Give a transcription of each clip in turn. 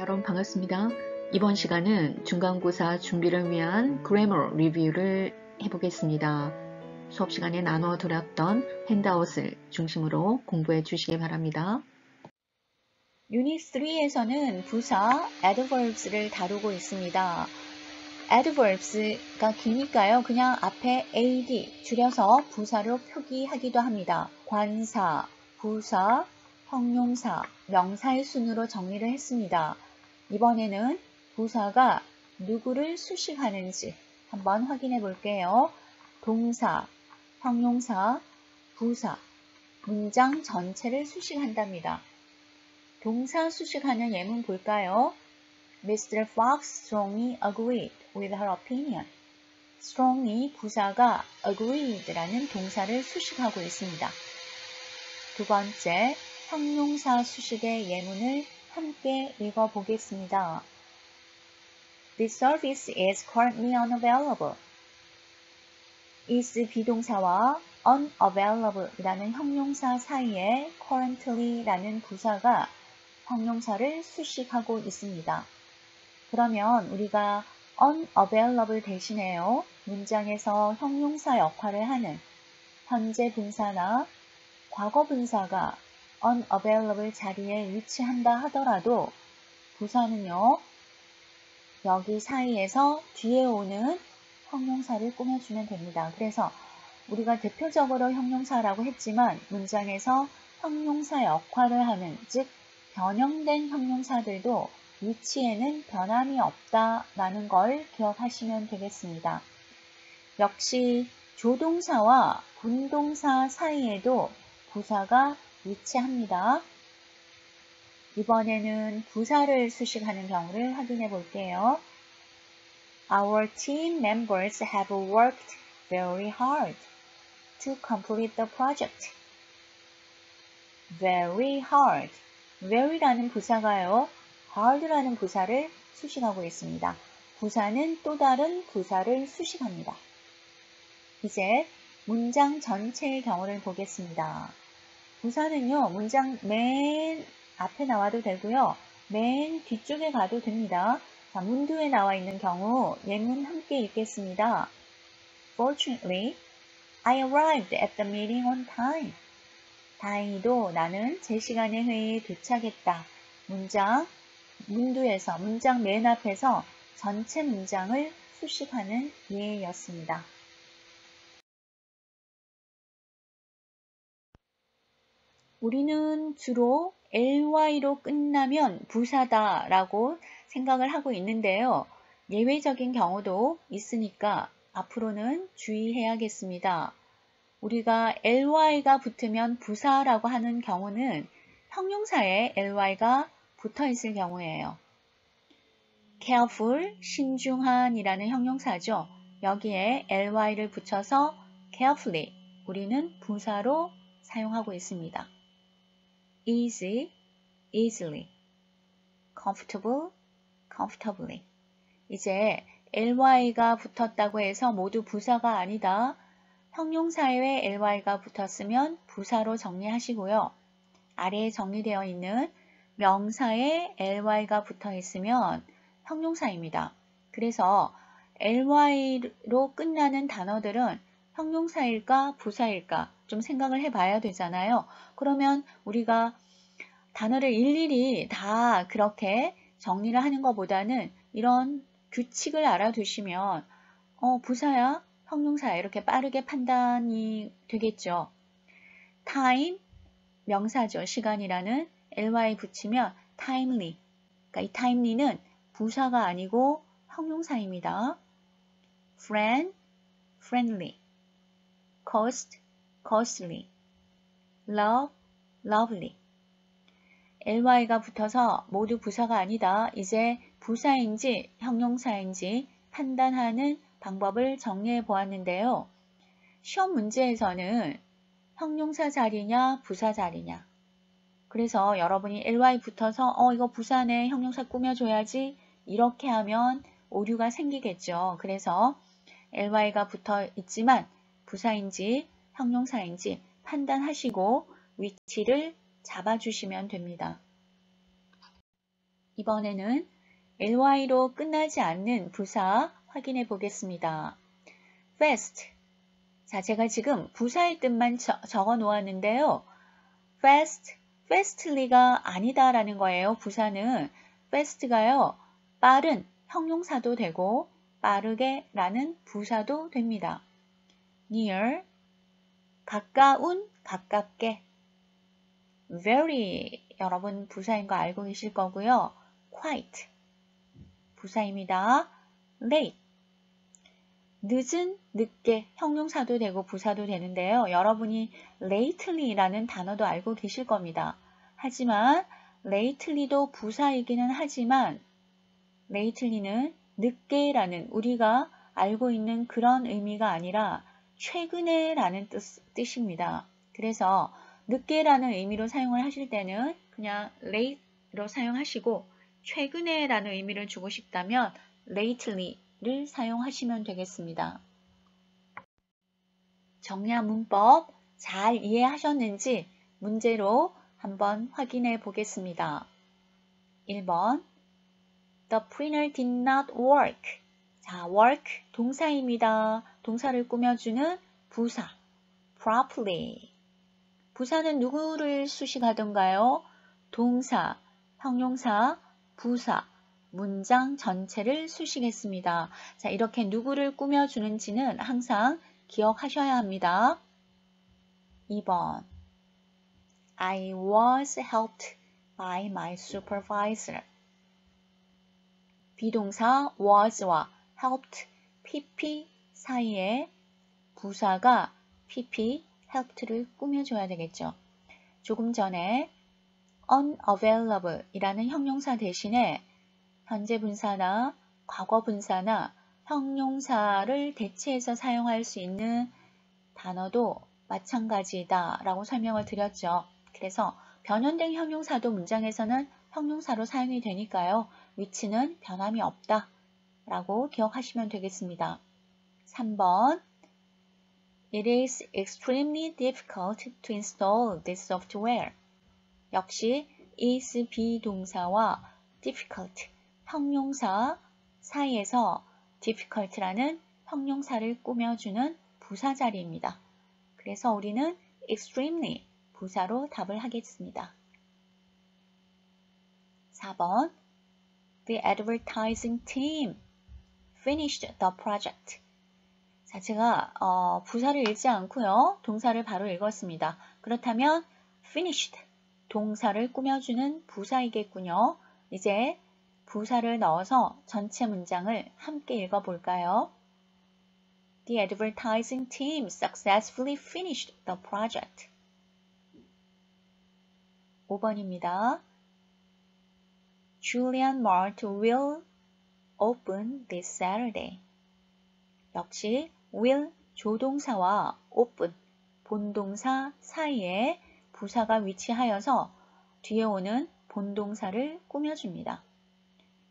여러분 반갑습니다. 이번 시간은 중간고사 준비를 위한 그래머 리뷰를 해보겠습니다. 수업 시간에 나눠 드렸던 핸드아웃을 중심으로 공부해 주시기 바랍니다. 유닛 3에서는 부사 adverbs를 다루고 있습니다. adverbs가 기니까요. 그냥 앞에 ad 줄여서 부사로 표기하기도 합니다. 관사, 부사, 형용사, 명사의 순으로 정리를 했습니다. 이번에는 부사가 누구를 수식하는지 한번 확인해 볼게요. 동사, 형용사, 부사, 문장 전체를 수식한답니다. 동사 수식하는 예문 볼까요? Mr. Fox strongly agreed with her opinion. strongly 부사가 agreed라는 동사를 수식하고 있습니다. 두 번째, 형용사 수식의 예문을 함께 읽어보겠습니다. This service is currently unavailable. is 비동사와 unavailable 이라는 형용사 사이에 currently 라는 부사가 형용사를 수식하고 있습니다. 그러면 우리가 unavailable 대신에요. 문장에서 형용사 역할을 하는 현재 분사나 과거 분사가 unavailable 자리에 위치한다 하더라도 부사는요. 여기 사이에서 뒤에 오는 형용사를 꾸며주면 됩니다. 그래서 우리가 대표적으로 형용사라고 했지만 문장에서 형용사 역할을 하는 즉 변형된 형용사들도 위치에는 변함이 없다라는 걸 기억하시면 되겠습니다. 역시 조동사와 분동사 사이에도 부사가 위치합니다. 이번에는 부사를 수식하는 경우를 확인해 볼게요. Our team members have worked very hard to complete the project. Very hard. very라는 부사가요. hard라는 부사를 수식하고 있습니다. 부사는 또 다른 부사를 수식합니다. 이제 문장 전체의 경우를 보겠습니다. 부사는요. 문장 맨 앞에 나와도 되고요. 맨 뒤쪽에 가도 됩니다. 자, 문두에 나와 있는 경우 예문 함께 읽겠습니다. Fortunately, I arrived at the meeting on time. 다행히도 나는 제 시간에 회의에 도착했다. 문장 문두에서 문장 맨 앞에서 전체 문장을 수식하는 예였습니다. 우리는 주로 ly로 끝나면 부사다라고 생각을 하고 있는데요. 예외적인 경우도 있으니까 앞으로는 주의해야겠습니다. 우리가 ly가 붙으면 부사라고 하는 경우는 형용사에 ly가 붙어 있을 경우예요. careful, 신중한 이라는 형용사죠. 여기에 ly를 붙여서 carefully 우리는 부사로 사용하고 있습니다. easy, easily, comfortable, comfortably. 이제 ly가 붙었다고 해서 모두 부사가 아니다. 형용사에 ly가 붙었으면 부사로 정리하시고요. 아래에 정리되어 있는 명사에 ly가 붙어 있으면 형용사입니다. 그래서 ly로 끝나는 단어들은 형용사일까 부사일까 좀 생각을 해봐야 되잖아요. 그러면 우리가 단어를 일일이 다 그렇게 정리를 하는 것보다는 이런 규칙을 알아두시면 부사야, 형용사야 이렇게 빠르게 판단이 되겠죠. time, 명사죠. 시간이라는 ly 붙이면 timely. 그러니까 이 timely는 부사가 아니고 형용사입니다. friend, friendly. cost, costly. love, lovely. ly가 붙어서 모두 부사가 아니다. 이제 부사인지 형용사인지 판단하는 방법을 정리해 보았는데요. 시험 문제에서는 형용사 자리냐 부사 자리냐. 그래서 여러분이 ly 붙어서 이거 부사네 형용사 꾸며줘야지 이렇게 하면 오류가 생기겠죠. 그래서 ly가 붙어 있지만 부사인지 형용사인지 판단하시고 위치를 잡아주시면 됩니다. 이번에는 ly로 끝나지 않는 부사 확인해 보겠습니다. fast. 자, 제가 지금 부사의 뜻만 적어 놓았는데요. fast, fastly가 아니다라는 거예요. 부사는 fast가요. 빠른 형용사도 되고 빠르게 라는 부사도 됩니다. near, 가까운, 가깝게. very, 여러분 부사인 거 알고 계실 거고요. quite, 부사입니다. late, 늦은, 늦게, 형용사도 되고 부사도 되는데요. 여러분이 lately라는 단어도 알고 계실 겁니다. 하지만 lately도 부사이기는 하지만 lately는 늦게라는 우리가 알고 있는 그런 의미가 아니라 최근에 라는 뜻입니다. 그래서 늦게라는 의미로 사용을 하실 때는 그냥 late로 사용하시고 최근에 라는 의미를 주고 싶다면 lately를 사용하시면 되겠습니다. 정리한 문법 잘 이해하셨는지 문제로 한번 확인해 보겠습니다. 1번 The printer did not work. 자, work 동사입니다. 동사를 꾸며주는 부사 properly. 부사는 누구를 수식하던가요? 동사, 형용사, 부사, 문장 전체를 수식했습니다. 자, 이렇게 누구를 꾸며주는지는 항상 기억하셔야 합니다. 2번 I was helped by my supervisor. 비동사 was와 helped, pp 사이에 부사가 pp, helped를 꾸며줘야 되겠죠. 조금 전에 unavailable 이라는 형용사 대신에 현재 분사나 과거 분사나 형용사를 대체해서 사용할 수 있는 단어도 마찬가지다 라고 설명을 드렸죠. 그래서 변형된 형용사도 문장에서는 형용사로 사용이 되니까요. 위치는 변함이 없다 라고 기억하시면 되겠습니다. 3번 It is extremely difficult to install this software. 역시 is 비동사와 difficult, 형용사 사이에서 difficult라는 형용사를 꾸며주는 부사 자리입니다. 그래서 우리는 extremely 부사로 답을 하겠습니다. 4번 The advertising team finished the project. 자, 제가 부사를 읽지 않고요. 동사를 바로 읽었습니다. 그렇다면 finished, 동사를 꾸며주는 부사이겠군요. 이제 부사를 넣어서 전체 문장을 함께 읽어볼까요? The advertising team successfully finished the project. 5번입니다. Julian Mart will open this Saturday. 역시 will 조동사와 open 본동사 사이에 부사가 위치하여서 뒤에 오는 본동사를 꾸며줍니다.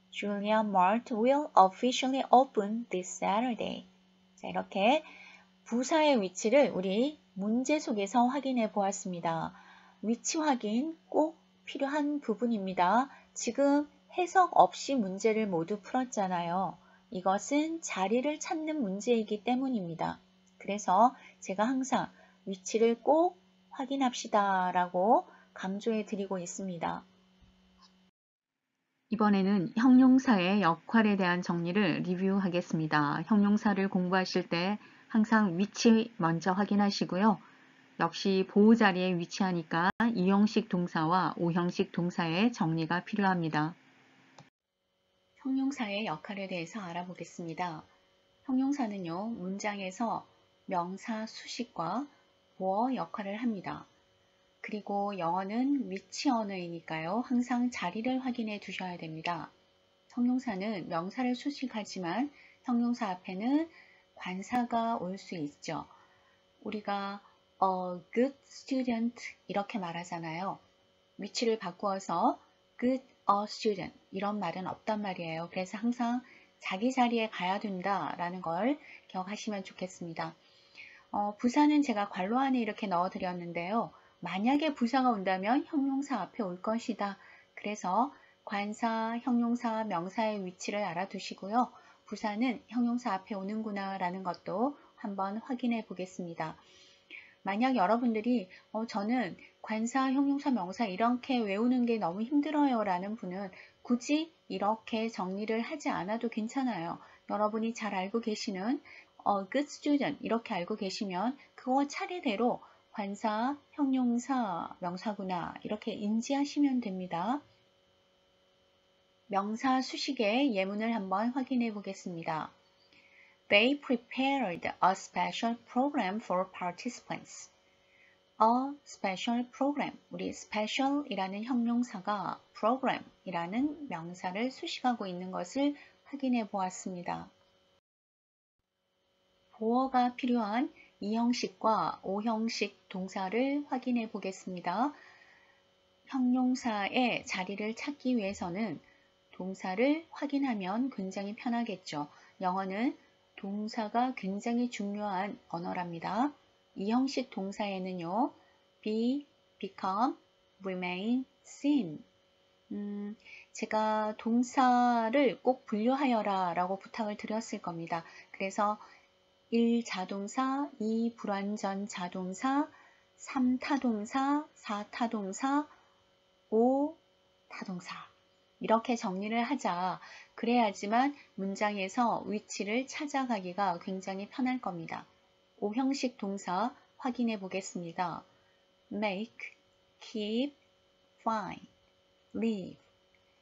Julian Mart will officially open this Saturday. 자, 이렇게 부사의 위치를 우리 문제 속에서 확인해 보았습니다. 위치 확인 꼭 필요한 부분입니다. 지금 해석 없이 문제를 모두 풀었잖아요. 이것은 자리를 찾는 문제이기 때문입니다. 그래서 제가 항상 위치를 꼭 확인합시다 라고 강조해 드리고 있습니다. 이번에는 형용사의 역할에 대한 정리를 리뷰하겠습니다. 형용사를 공부하실 때 항상 위치 먼저 확인하시고요. 역시 보호 자리에 위치하니까 이형식 동사와 오형식 동사의 정리가 필요합니다. 형용사의 역할에 대해서 알아보겠습니다. 형용사는요, 문장에서 명사 수식과 보어 역할을 합니다. 그리고 영어는 위치 언어이니까요. 항상 자리를 확인해 두셔야 됩니다. 형용사는 명사를 수식하지만 형용사 앞에는 관사가 올 수 있죠. 우리가 a good student 이렇게 말하잖아요. 위치를 바꾸어서 good a student 이런 말은 없단 말이에요. 그래서 항상 자기 자리에 가야 된다라는 걸 기억하시면 좋겠습니다. 부사는 제가 괄호 안에 이렇게 넣어드렸는데요. 만약에 부사가 온다면 형용사 앞에 올 것이다. 그래서 관사, 형용사, 명사의 위치를 알아두시고요. 부사는 형용사 앞에 오는구나 라는 것도 한번 확인해 보겠습니다. 만약 여러분들이 저는 관사, 형용사, 명사 이렇게 외우는 게 너무 힘들어요 라는 분은 굳이 이렇게 정리를 하지 않아도 괜찮아요. 여러분이 잘 알고 계시는 good student 이렇게 알고 계시면 그거 차례대로 관사, 형용사, 명사구나 이렇게 인지하시면 됩니다. 명사 수식의 예문을 한번 확인해 보겠습니다. They prepared a special program for participants. A special program. 우리 special이라는 형용사가 program이라는 명사를 수식하고 있는 것을 확인해 보았습니다. 보어가 필요한 2형식과 5형식 동사를 확인해 보겠습니다. 형용사의 자리를 찾기 위해서는 동사를 확인하면 굉장히 편하겠죠. 영어는 동사가 굉장히 중요한 언어랍니다. 이 형식 동사에는요. be, become, remain, seem. 제가 동사를 꼭 분류하여라 라고 부탁을 드렸을 겁니다. 그래서 1 자동사, 2 불완전 자동사, 3 타동사, 4 타동사, 5 타동사. 이렇게 정리를 하자. 그래야지만 문장에서 위치를 찾아가기가 굉장히 편할 겁니다. 5형식 동사 확인해 보겠습니다. make, keep, find, leave.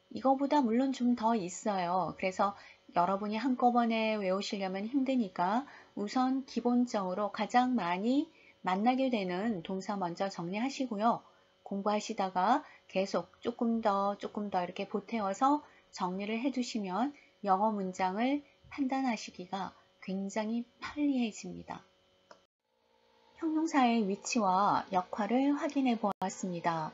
이거보다 물론 좀 더 있어요. 그래서 여러분이 한꺼번에 외우시려면 힘드니까 우선 기본적으로 가장 많이 만나게 되는 동사 먼저 정리하시고요. 공부하시다가 계속 조금 더 이렇게 보태어서 정리를 해두시면 영어 문장을 판단하시기가 굉장히 편리해집니다. 형용사의 위치와 역할을 확인해 보았습니다.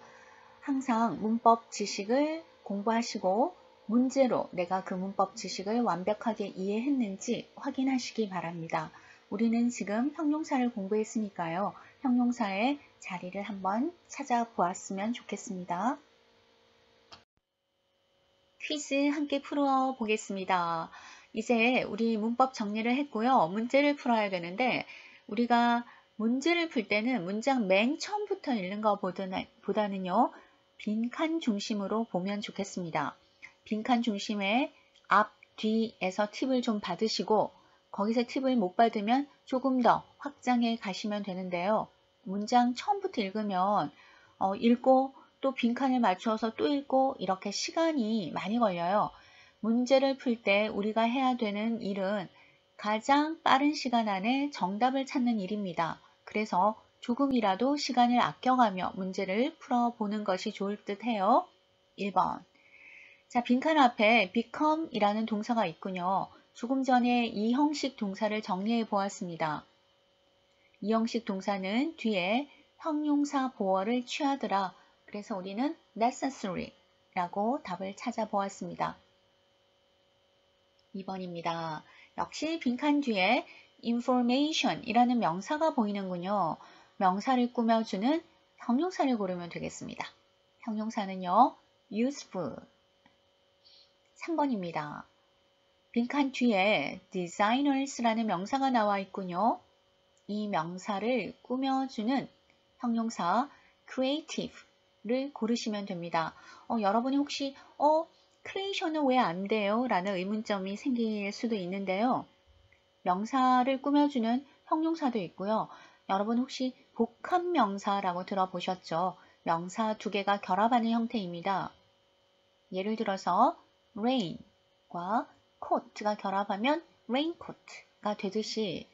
항상 문법 지식을 공부하시고 문제로 내가 그 문법 지식을 완벽하게 이해했는지 확인하시기 바랍니다. 우리는 지금 형용사를 공부했으니까요. 형용사의 자리를 한번 찾아보았으면 좋겠습니다. 퀴즈 함께 풀어 보겠습니다. 이제 우리 문법 정리를 했고요. 문제를 풀어야 되는데 우리가 문제를 풀 때는 문장 맨 처음부터 읽는 것보다는요. 빈칸 중심으로 보면 좋겠습니다. 빈칸 중심에 앞, 뒤에서 팁을 좀 받으시고 거기서 팁을 못 받으면 조금 더 확장해 가시면 되는데요. 문장 처음부터 읽으면 읽고 또 빈칸을 맞추어서 또 읽고 이렇게 시간이 많이 걸려요. 문제를 풀 때 우리가 해야 되는 일은 가장 빠른 시간 안에 정답을 찾는 일입니다. 그래서 조금이라도 시간을 아껴가며 문제를 풀어보는 것이 좋을 듯 해요. 1번. 자, 빈칸 앞에 become 이라는 동사가 있군요. 조금 전에 이 형식 동사를 정리해 보았습니다. 이 형식 동사는 뒤에 형용사 보어를 취하더라. 그래서 우리는 necessary 라고 답을 찾아보았습니다. 2번입니다. 역시 빈칸 뒤에 information 이라는 명사가 보이는군요. 명사를 꾸며주는 형용사를 고르면 되겠습니다. 형용사는요. useful. 3번입니다. 빈칸 뒤에 designers라는 명사가 나와 있군요. 이 명사를 꾸며주는 형용사 creative를 고르시면 됩니다. 여러분이 혹시 creation은 왜 안 돼요? 라는 의문점이 생길 수도 있는데요. 명사를 꾸며주는 형용사도 있고요. 여러분 혹시 복합명사라고 들어보셨죠? 명사 두 개가 결합하는 형태입니다. 예를 들어서 rain과 coat가 결합하면 raincoat가 되듯이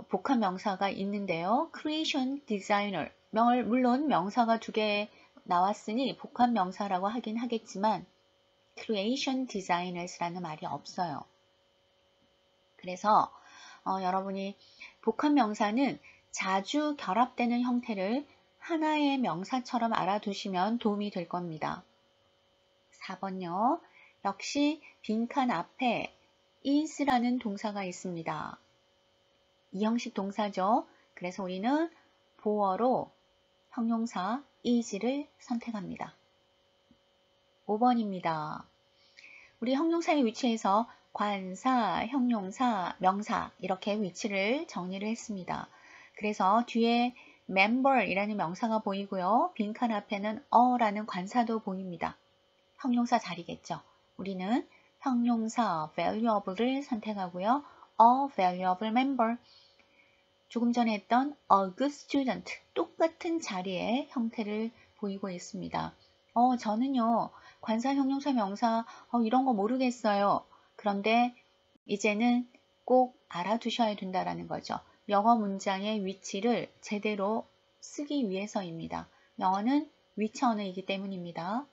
복합명사가 있는데요. creation designer, 물론 명사가 두 개 나왔으니 복합명사라고 하긴 하겠지만 creation designers라는 말이 없어요. 그래서 여러분이 복합명사는 자주 결합되는 형태를 하나의 명사처럼 알아두시면 도움이 될 겁니다. 4번요. 역시 빈칸 앞에 is라는 동사가 있습니다. 이 형식 동사죠. 그래서 우리는 보어로 형용사 is를 선택합니다. 5번입니다. 우리 형용사의 위치에서 관사, 형용사, 명사 이렇게 위치를 정리를 했습니다. 그래서 뒤에 member이라는 명사가 보이고요. 빈칸 앞에는 어라는 관사도 보입니다. 형용사 자리겠죠. 우리는 형용사 valuable을 선택하고요. A valuable member. 조금 전에 했던 a good student 똑같은 자리의 형태를 보이고 있습니다. 저는요. 관사, 형용사, 명사 이런 거 모르겠어요. 그런데 이제는 꼭 알아두셔야 된다는 거죠. 영어 문장의 위치를 제대로 쓰기 위해서입니다. 영어는 위치 언어이기 때문입니다.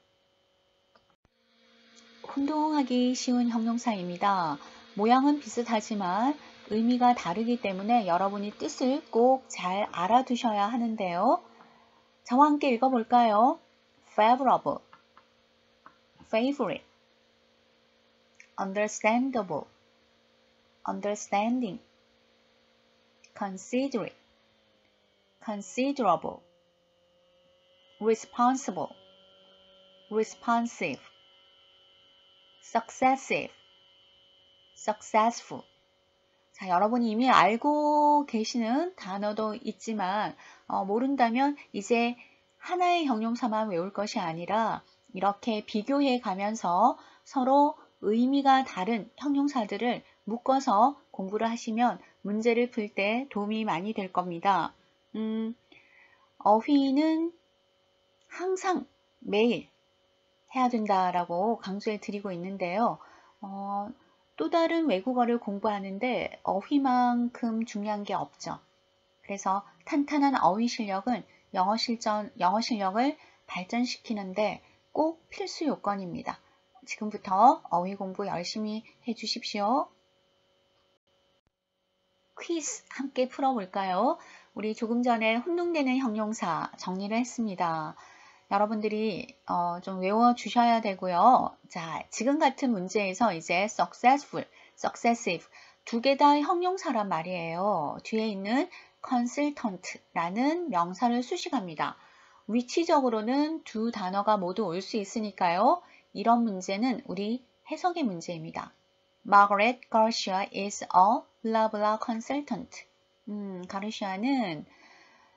혼동하기 쉬운 형용사입니다. 모양은 비슷하지만 의미가 다르기 때문에 여러분이 뜻을 꼭 잘 알아두셔야 하는데요. 저와 함께 읽어볼까요? favorable, favorite, understandable, understanding, considerate, considerable, responsible, responsive, successive, successful. 자, 여러분이 이미 알고 계시는 단어도 있지만 모른다면 이제 하나의 형용사만 외울 것이 아니라 이렇게 비교해 가면서 서로 의미가 다른 형용사들을 묶어서 공부를 하시면 문제를 풀 때 도움이 많이 될 겁니다. 어휘는 항상 매일 해야 된다라고 강조해 드리고 있는데요. 또 다른 외국어를 공부하는데 어휘만큼 중요한 게 없죠. 그래서 탄탄한 어휘 실력은 영어 실력을 발전시키는데 꼭 필수 요건입니다. 지금부터 어휘 공부 열심히 해주십시오. 퀴즈 함께 풀어볼까요? 우리 조금 전에 혼동되는 형용사 정리를 했습니다. 여러분들이 좀 외워주셔야 되고요. 자, 지금 같은 문제에서 이제 successful, successive 두 개 다 형용사란 말이에요. 뒤에 있는 consultant라는 명사를 수식합니다. 위치적으로는 두 단어가 모두 올 수 있으니까요. 이런 문제는 우리 해석의 문제입니다. Margaret Garcia is a blah blah consultant. 가르시아는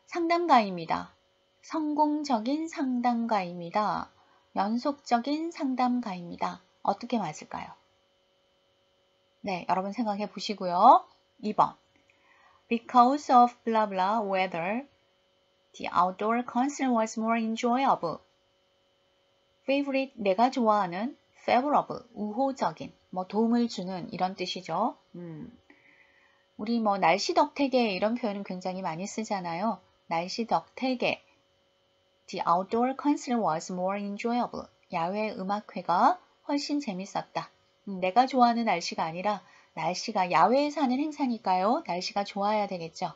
상담가입니다. 성공적인 상담가입니다. 연속적인 상담가입니다. 어떻게 맞을까요? 네, 여러분 생각해 보시고요. 2번. Because of blah blah weather, the outdoor concert was more enjoyable. Favorite, 내가 좋아하는, favorable, 우호적인, 도움을 주는 이런 뜻이죠. 우리 날씨 덕택에 이런 표현은 굉장히 많이 쓰잖아요. 날씨 덕택에 The outdoor concert was more enjoyable. 야외 음악회가 훨씬 재밌었다. 내가 좋아하는 날씨가 아니라 날씨가 야외에서 하는 행사니까요. 날씨가 좋아야 되겠죠.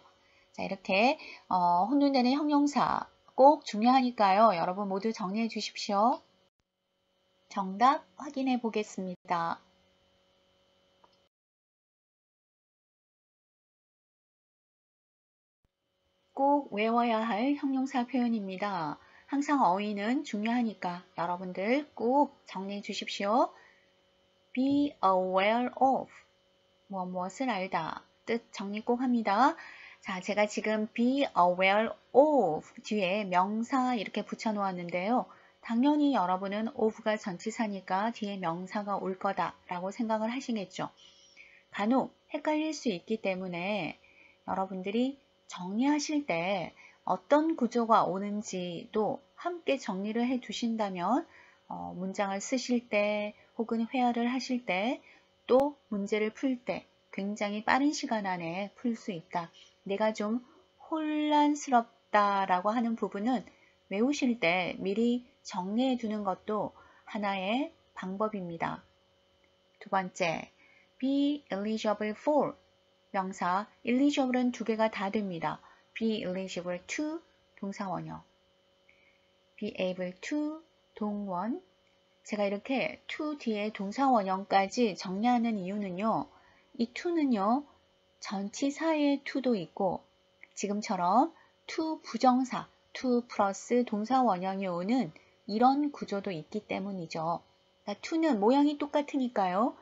자, 이렇게 혼돈되는 형용사 꼭 중요하니까요. 여러분 모두 정리해 주십시오. 정답 확인해 보겠습니다. 꼭 외워야 할 형용사 표현입니다. 항상 어휘는 중요하니까 여러분들 꼭 정리해 주십시오. Be aware of 무엇을 알다 뜻 정리 꼭 합니다. 자, 제가 지금 be aware of 뒤에 명사 이렇게 붙여 놓았는데요. 당연히 여러분은 of가 전치사니까 뒤에 명사가 올 거다라고 생각을 하시겠죠. 간혹 헷갈릴 수 있기 때문에 여러분들이 정리하실 때 어떤 구조가 오는지도 함께 정리를 해 두신다면 문장을 쓰실 때 혹은 회화를 하실 때 또 문제를 풀 때 굉장히 빠른 시간 안에 풀 수 있다. 내가 좀 혼란스럽다라고 하는 부분은 외우실 때 미리 정리해 두는 것도 하나의 방법입니다. 두 번째, be eligible for 명사, eligible은 두 개가 다 됩니다. be eligible to 동사 원형, be able to 동원. 제가 이렇게 to 뒤에 동사 원형까지 정리하는 이유는요. 이 to는요. 전치사의 to도 있고 지금처럼 to 부정사, to 플러스 동사 원형이 오는 이런 구조도 있기 때문이죠. 그러니까 to는 모양이 똑같으니까요.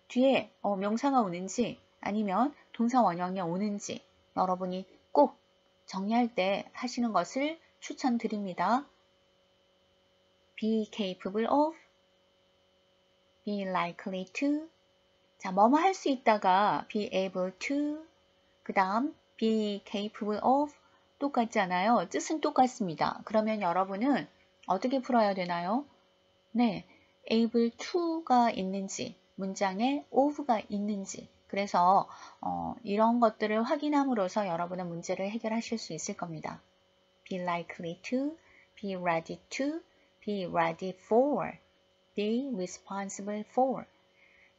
뒤에 명사가 오는지 아니면 동사 원형이 오는지 여러분이 꼭 정리할 때 하시는 것을 추천드립니다. be capable of, be likely to. 자, 뭐뭐 할 수 있다가 be able to, 그 다음 be capable of 똑같잖아요. 뜻은 똑같습니다. 그러면 여러분은 어떻게 풀어야 되나요? 네, able to가 있는지, 문장에 of가 있는지. 그래서 이런 것들을 확인함으로써 여러분은 문제를 해결하실 수 있을 겁니다. be likely to, be ready to, be ready for, be responsible for.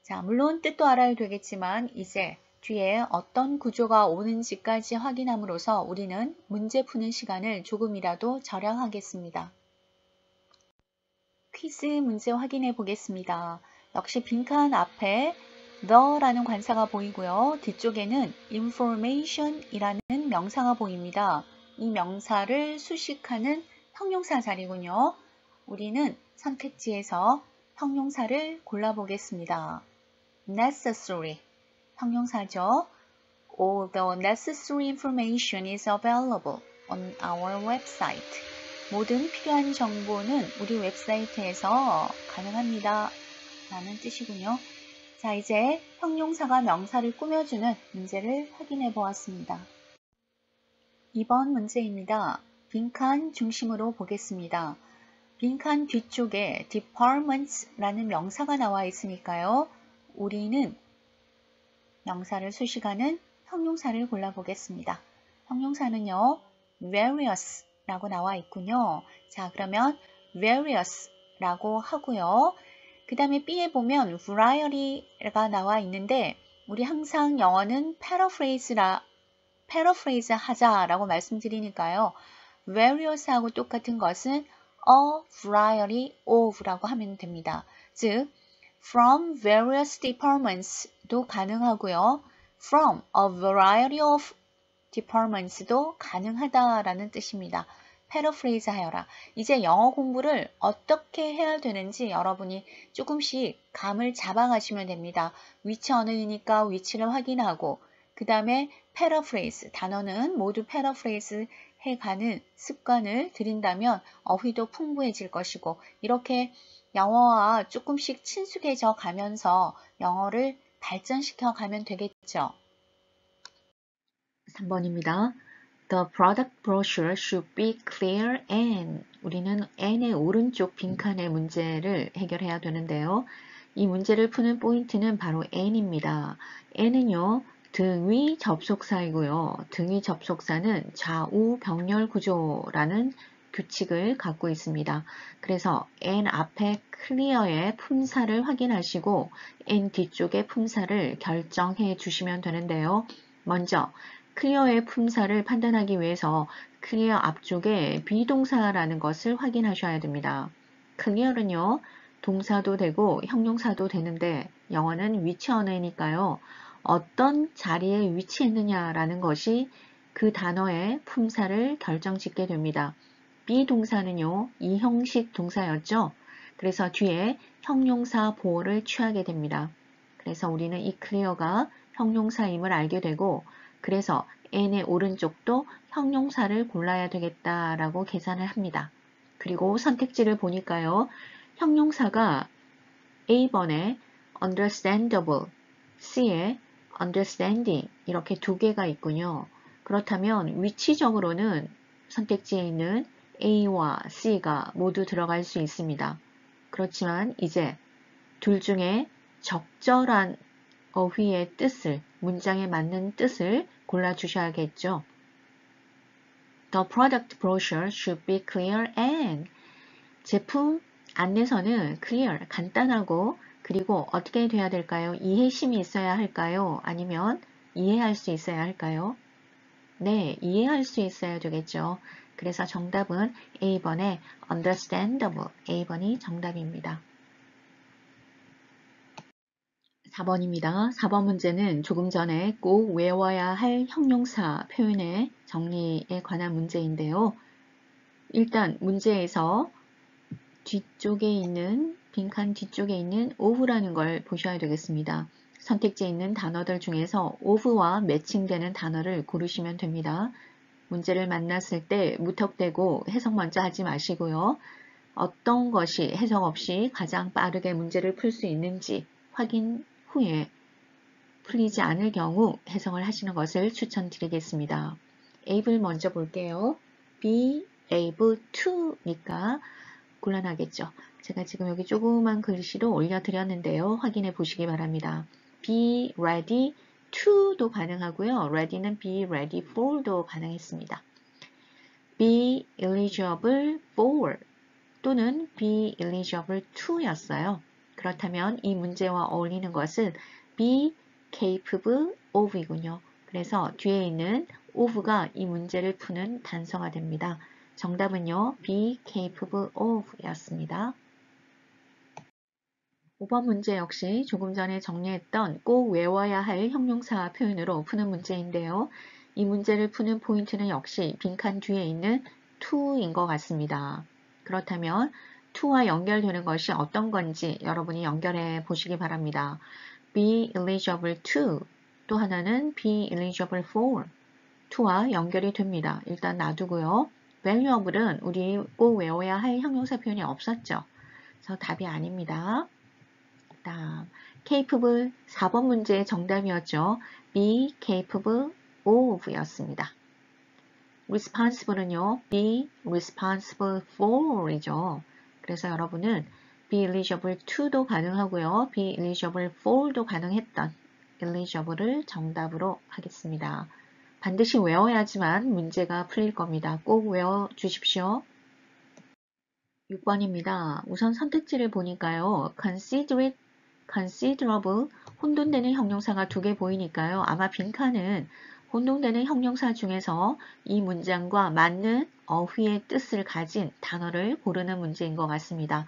자, 물론 뜻도 알아야 되겠지만 이제 뒤에 어떤 구조가 오는지까지 확인함으로써 우리는 문제 푸는 시간을 조금이라도 절약하겠습니다. 퀴즈 문제 확인해 보겠습니다. 역시 빈칸 앞에 the라는 관사가 보이고요. 뒤쪽에는 information이라는 명사가 보입니다. 이 명사를 수식하는 형용사 자리군요. 우리는 선택지에서 형용사를 골라보겠습니다. necessary, 형용사죠. All the necessary information is available on our website. 모든 필요한 정보는 우리 웹사이트에서 가능합니다. 라는 뜻이군요. 자, 이제 형용사가 명사를 꾸며주는 문제를 확인해 보았습니다. 2번 문제입니다. 빈칸 중심으로 보겠습니다. 빈칸 뒤쪽에 departments라는 명사가 나와 있으니까요. 우리는 명사를 수식하는 형용사를 골라보겠습니다. 형용사는요, various 라고 나와 있군요. 자, 그러면 various 라고 하고요. 그 다음에 B에 보면 variety가 나와 있는데 우리 항상 영어는 paraphrase 하자라고 말씀드리니까요. various하고 똑같은 것은 a variety of라고 하면 됩니다. 즉, from various departments도 가능하고요. from a variety of departments도 가능하다라는 뜻입니다. 패러프레이즈 하여라. 이제 영어 공부를 어떻게 해야 되는지 여러분이 조금씩 감을 잡아가시면 됩니다. 위치 언어이니까 위치를 확인하고 그 다음에 패러프레이즈, 단어는 모두 패러프레이즈 해가는 습관을 들인다면 어휘도 풍부해질 것이고 이렇게 영어와 조금씩 친숙해져 가면서 영어를 발전시켜 가면 되겠죠. 3번입니다. The product brochure should be clear and 우리는 and의 오른쪽 빈칸의 문제를 해결해야 되는데요. 이 문제를 푸는 포인트는 바로 and입니다. and는요. 등위 접속사이고요. 등위 접속사는 좌우 병렬 구조라는 규칙을 갖고 있습니다. 그래서 and 앞에 clear의 품사를 확인하시고 and 뒤쪽의 품사를 결정해 주시면 되는데요. 먼저 clear의 품사를 판단하기 위해서 clear 앞쪽에 비동사라는 것을 확인하셔야 됩니다. clear는요, 동사도 되고 형용사도 되는데 영어는 위치 언어이니까요. 어떤 자리에 위치했느냐라는 것이 그 단어의 품사를 결정짓게 됩니다. 비동사는요, 이형식 동사였죠. 그래서 뒤에 형용사 보호를 취하게 됩니다. 그래서 우리는 이 clear가 형용사임을 알게 되고 그래서 and의 오른쪽도 형용사를 골라야 되겠다라고 계산을 합니다. 그리고 선택지를 보니까요. 형용사가 A번에 understandable, C에 understanding 이렇게 두 개가 있군요. 그렇다면 위치적으로는 선택지에 있는 A와 C가 모두 들어갈 수 있습니다. 그렇지만 이제 둘 중에 적절한 어휘의 뜻을, 문장에 맞는 뜻을 골라주셔야겠죠. The product brochure should be clear and 제품 안내서는 clear, 간단하고 그리고 어떻게 돼야 될까요? 이해심이 있어야 할까요? 아니면 이해할 수 있어야 할까요? 네, 이해할 수 있어야 되겠죠. 그래서 정답은 A번에 understandable, A번이 정답입니다. 4번입니다. 4번 문제는 조금 전에 꼭 외워야 할 형용사 표현의 정리에 관한 문제인데요. 일단 문제에서 뒤쪽에 있는 빈칸 뒤쪽에 있는 of라는 걸 보셔야 되겠습니다. 선택지에 있는 단어들 중에서 of와 매칭되는 단어를 고르시면 됩니다. 문제를 만났을 때 무턱대고 해석 먼저 하지 마시고요. 어떤 것이 해석 없이 가장 빠르게 문제를 풀 수 있는지 확인 후에 풀리지 않을 경우 해석을 하시는 것을 추천드리겠습니다. able 먼저 볼게요. be able to니까 곤란하겠죠. 제가 지금 여기 조그만 글씨로 올려드렸는데요. 확인해 보시기 바랍니다. be ready to도 가능하고요. ready는 be ready for도 가능했습니다. be eligible for 또는 be eligible to였어요. 그렇다면 이 문제와 어울리는 것은 be capable of 이군요. 그래서 뒤에 있는 of가 이 문제를 푸는 단서가 됩니다. 정답은요, be capable of 였습니다. 5번 문제 역시 조금 전에 정리했던 꼭 외워야 할 형용사 표현으로 푸는 문제인데요. 이 문제를 푸는 포인트는 역시 빈칸 뒤에 있는 to인 것 같습니다. 그렇다면 to와 연결되는 것이 어떤 건지 여러분이 연결해 보시기 바랍니다. be eligible to, 또 하나는 be eligible for, to와 연결이 됩니다. 일단 놔두고요. valuable은 우리 꼭 외워야 할 형용사 표현이 없었죠. 그래서 답이 아닙니다. 다음, capable 4번 문제의 정답이었죠. be capable of 였습니다. responsible은요, be responsible for 이죠. 그래서 여러분은 be eligible to도 가능하고요. be eligible for도 가능했던 eligible을 정답으로 하겠습니다. 반드시 외워야지만 문제가 풀릴 겁니다. 꼭 외워주십시오. 6번입니다. 우선 선택지를 보니까요. considerate, considerable, 혼돈되는 형용사가 2개 보이니까요. 아마 빈칸은 혼동되는 형용사 중에서 이 문장과 맞는 어휘의 뜻을 가진 단어를 고르는 문제인 것 같습니다.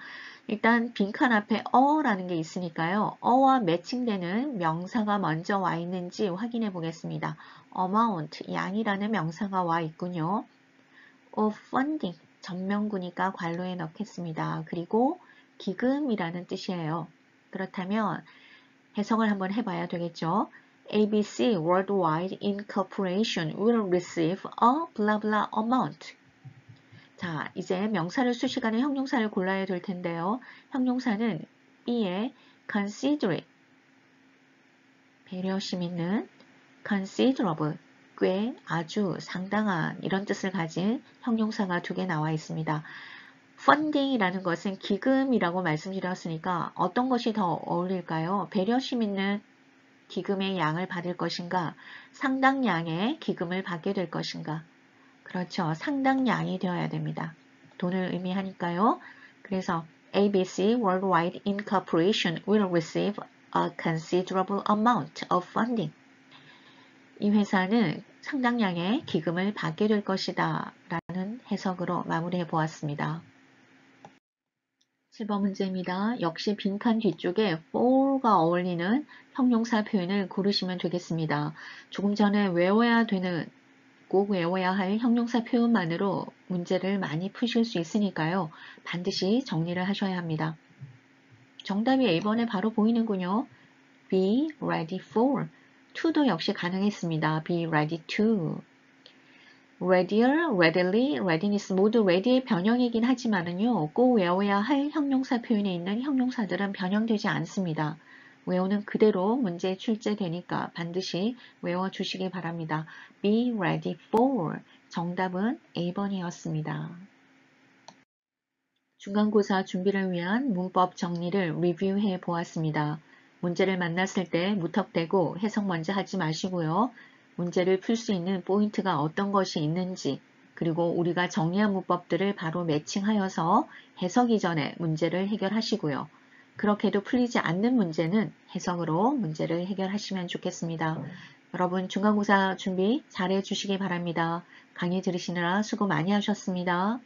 일단 빈칸 앞에 어라는 게 있으니까요. 어와 매칭되는 명사가 먼저 와 있는지 확인해 보겠습니다. amount, 양이라는 명사가 와 있군요. of funding, 전명구니까 괄호에 넣겠습니다. 그리고 기금이라는 뜻이에요. 그렇다면 해석을 한번 해봐야 되겠죠. ABC Worldwide Incorporation will receive a blah blah amount. 자, 이제 명사를 수식하는 형용사를 골라야 될 텐데요. 형용사는 B에 considerate, 배려심 있는, considerable, 꽤, 아주, 상당한 이런 뜻을 가진 형용사가 2개 나와 있습니다. funding이라는 것은 기금이라고 말씀드렸으니까 어떤 것이 더 어울릴까요? 배려심 있는 기금의 양을 받을 것인가? 상당량의 기금을 받게 될 것인가? 그렇죠. 상당량이 되어야 됩니다. 돈을 의미하니까요. 그래서 ABC Worldwide Incorporation will receive a considerable amount of funding. 이 회사는 상당량의 기금을 받게 될 것이다 라는 해석으로 마무리해 보았습니다. 7번 문제입니다. 역시 빈칸 뒤쪽에 for가 어울리는 형용사 표현을 고르시면 되겠습니다. 조금 전에 외워야 되는, 꼭 외워야 할 형용사 표현만으로 문제를 많이 푸실 수 있으니까요. 반드시 정리를 하셔야 합니다. 정답이 1번에 바로 보이는군요. be ready for. to도 역시 가능했습니다. be ready to. readier, readily, readiness 모두 ready의 변형이긴 하지만은요. 꼭 외워야 할 형용사 표현에 있는 형용사들은 변형되지 않습니다. 외우는 그대로 문제에 출제되니까 반드시 외워주시기 바랍니다. be ready for. 정답은 A번이었습니다. 중간고사 준비를 위한 문법 정리를 리뷰해 보았습니다. 문제를 만났을 때 무턱대고 해석 먼저 하지 마시고요. 문제를 풀 수 있는 포인트가 어떤 것이 있는지, 그리고 우리가 정리한 문법들을 바로 매칭하여서 해석 이전에 문제를 해결하시고요. 그렇게도 풀리지 않는 문제는 해석으로 문제를 해결하시면 좋겠습니다. 여러분 중간고사 준비 잘 해주시기 바랍니다. 강의 들으시느라 수고 많이 하셨습니다.